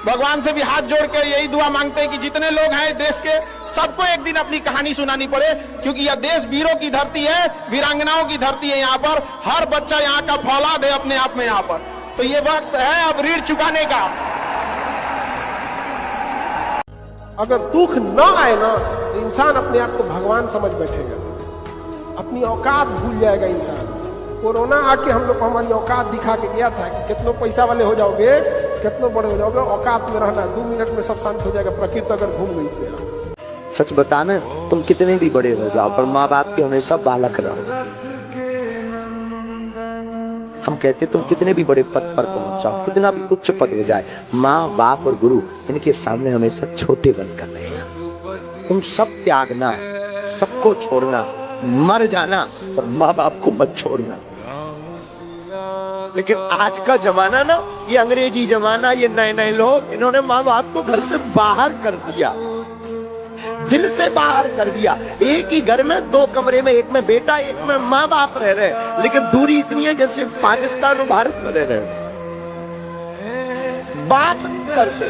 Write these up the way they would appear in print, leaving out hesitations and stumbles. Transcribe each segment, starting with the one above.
भगवान से भी हाथ जोड़ के यही दुआ मांगते हैं कि जितने लोग हैं देश के, सबको एक दिन अपनी कहानी सुनानी पड़े, क्योंकि यह देश वीरों की धरती है, वीरांगनाओं की धरती है। यहाँ पर हर बच्चा यहाँ का फौलाद है अपने आप में। यहाँ पर तो ये वक्त है अब ऋण चुकाने का। अगर दुख ना आए ना तो इंसान अपने आप को भगवान समझ बैठेगा, अपनी औकात भूल जाएगा इंसान। कोरोना आके हम लोग को हमारी औकात दिखा के गया था कि कितनों पैसा वाले हो जाओगे, कितनों बड़े हो जाओगे, औकात में रहना, 2 मिनट में सब शांत हो जाएगा। प्रकृति अगर घूम गई तो सच बताना, तुम कितने भी बड़े हो जाओ पर माँ बाप के हमेशा बालक रहो। हम कहते तुम कितने भी बड़े पद पर पहुंच जाओ, कितना भी उच्च पद हो जाए, माँ बाप और गुरु इनके सामने हमेशा छोटे बनकर रहना। तुम सब त्यागना, सबको छोड़ना, मर जाना, पर माँ बाप को मत छोड़ना। लेकिन आज का जमाना ना, ये अंग्रेजी जमाना, ये नए नए लोग, इन्होंने माँ बाप को घर से बाहर कर दिया, दिल से बाहर कर दिया। एक ही घर में 2 कमरे में, एक में बेटा एक में माँ बाप रह रहे, लेकिन दूरी इतनी है जैसे पाकिस्तान और भारत में रह रहे, बात करते।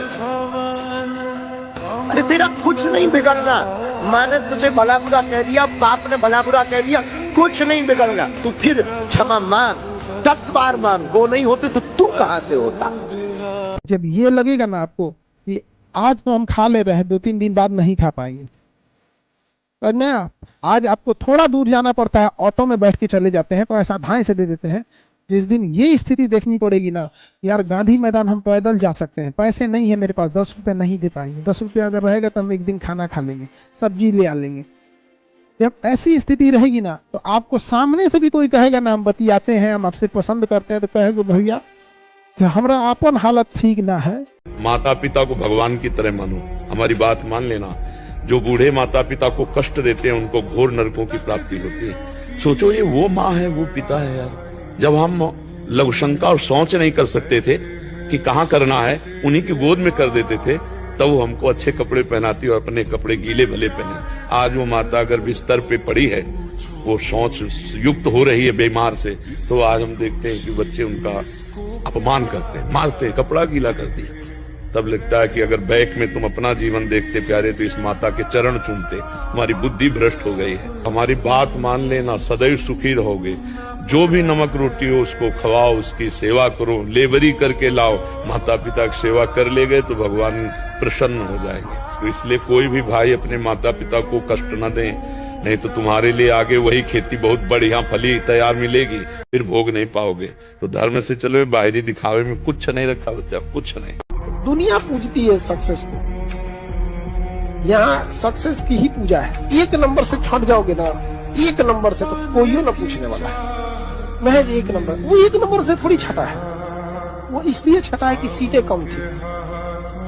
अरे तेरा कुछ नहीं बिगड़ना, माँ ने तुझे भला बुरा कह दिया, बाप ने भला बुरा कह दिया, कुछ नहीं बिगड़ना। तू फिर क्षमा मांग, 10 बार मांग, वो नहीं होते तो तू कहां से होता। जब ये लगेगा ना आपको कि आज तो हम खा ले रहे हैं, 2-3 दिन बाद नहीं खा पाएंगे, तो ना आज आपको थोड़ा दूर जाना पड़ता है, ऑटो में बैठ के चले जाते हैं, पैसा धाए से दे देते हैं। जिस दिन ये स्थिति देखनी पड़ेगी ना, यार गांधी मैदान हम पैदल जा सकते हैं, पैसे नहीं है मेरे पास, 10 रुपये नहीं दे पाएंगे, 10 रुपये अगर रहेगा तो हम एक दिन खाना खा लेंगे, सब्जी ले आ लेंगे। जब ऐसी स्थिति रहेगी ना, तो आपको सामने से भी कोई कहेगा ना हम बतियाते हैं, हम आपसे पसंद करते हैं, तो कहेगा भैया कि हमारा अपन हालत ठीक ना है। माता पिता को भगवान की तरह मानो, हमारी बात मान लेना। जो बूढ़े माता पिता को कष्ट देते हैं उनको घोर नरकों की प्राप्ति होती है। सोचो ये वो माँ है, वो पिता है यार। जब हम लघुशंका और सोच नहीं कर सकते थे कि कहाँ करना है, उन्हीं की गोद में कर देते थे, तब वो हमको अच्छे कपड़े पहनाती और अपने कपड़े गीले भले पहने। आज वो माता अगर बिस्तर पे पड़ी है, वो सोच युक्त हो रही है बीमार से, तो आज हम देखते हैं कि बच्चे उनका अपमान करते हैं, मारते हैं, कपड़ा गीला कर दिया। तब लगता है कि अगर बैक में तुम अपना जीवन देखते प्यारे, तो इस माता के चरण चूमते। हमारी बुद्धि भ्रष्ट हो गई है। हमारी बात मान लेना, सदैव सुखी रहोगे। जो भी नमक रोटी हो उसको खवाओ, उसकी सेवा करो, लेबरी करके लाओ। माता पिता की सेवा कर ले गए तो भगवान प्रसन्न हो जाएंगे। तो इसलिए कोई भी भाई अपने माता पिता को कष्ट न दें, नहीं तो तुम्हारे लिए आगे वही खेती बहुत बढ़िया फली तैयार मिलेगी, फिर भोग नहीं पाओगे। तो धर्म से चलो, बाहरी दिखावे में कुछ नहीं रखा बच्चा, कुछ नहीं। दुनिया पूजती है सक्सेस को, यहाँ सक्सेस की ही पूजा है। 1 नंबर से छट जाओगे ना, 1 नंबर से तो कोई न पूछने वाला है, महज 1 नंबर। वो 1 नंबर से थोड़ी छटा है, वो इसलिए छटा है कि सीटें कम थी।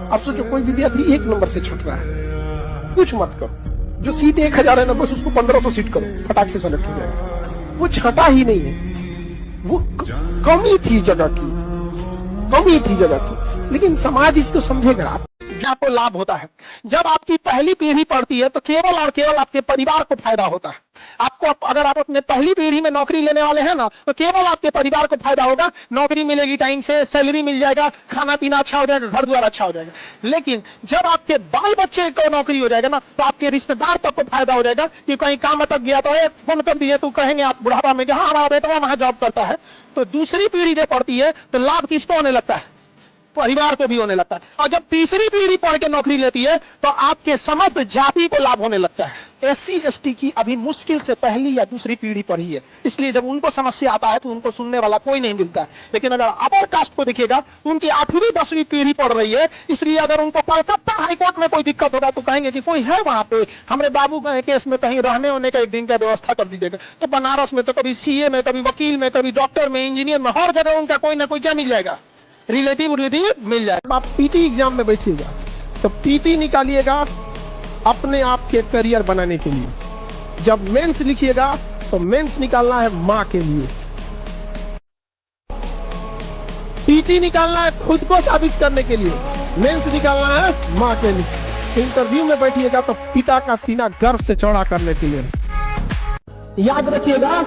अब सोचो कोई विद्यार्थी 1 नंबर से छट रहा है, कुछ मत करो, जो सीट 1000 है ना, बस उसको 1500 सीट करो, फटाक से सेलेक्ट हो जाएगा। वो छटा ही नहीं है, वो कमी थी जगह की, कमी थी जगह की। लेकिन समाज इसको समझेगा, आपको लाभ होता है। जब आपकी पहली पीढ़ी पढ़ती है तो केवल और केवल आपके परिवार को फायदा होता है। आपको अगर आप अपने पहली पीढ़ी में नौकरी लेने वाले हैं ना, तो केवल आपके परिवार को फायदा होगा। नौकरी मिलेगी टाइम से, सैलरी मिल जाएगा, खाना पीना अच्छा हो जाएगा, घर द्वार अच्छा हो जाएगा। लेकिन जब आपके बाल बच्चे को नौकरी हो जाएगा ना, तो आपके रिश्तेदार तक को फायदा हो जाएगा कि कहीं काम अटक गया तो फोन कर दिए, तो कहेंगे आप बुढ़ापा में कि हाँ हमारा बेटा वहां जॉब करता है। तो दूसरी पीढ़ी जब पढ़ती है तो लाभ किसको होने लगता है? परिवार को भी होने लगता है। और जब तीसरी पीढ़ी पढ़ के नौकरी लेती है तो आपके समस्त जाति को लाभ होने लगता है। SC ST की अभी मुश्किल से पहली या दूसरी पीढ़ी पढ़ी है, इसलिए जब उनको समस्या आता है तो उनको सुनने वाला कोई नहीं मिलता है। लेकिन अगर अपर कास्ट को देखिएगा तो उनकी 8वीं 10वीं पीढ़ी पढ़ रही है, इसलिए अगर उनको कलकत्ता हाईकोर्ट में कोई दिक्कत होगा तो कहेंगे कि कोई है वहां पे, हमारे बाबू के केस में कहीं रहने होने का 1 दिन का व्यवस्था कर दीजिएगा। तो बनारस में तो कभी CA में, कभी वकील में, कभी डॉक्टर में, इंजीनियर में, हर जगह उनका कोई ना कोई क्या मिल जाएगा, रिलेटिव मिल जाए। आप PT एग्जाम में बैठिएगा तो PT निकालिएगा अपने आप के करियर बनाने के लिए। जब मेंस लिखिएगा तो मेंस निकालना है माँ के लिए, PT निकालना है खुद को साबित करने के लिए, मेंस निकालना है माँ के लिए। इंटरव्यू में बैठिएगा तो पिता का सीना गर्व से चौड़ा करने के लिए। याद रखिएगा,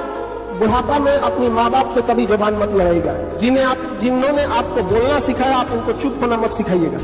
बुढ़ापा में अपनी माँ बाप से कभी जबान मत लड़ाइएगा। जिन्होंने आपको बोलना सिखाया, आप उनको चुप होना मत सिखाइएगा।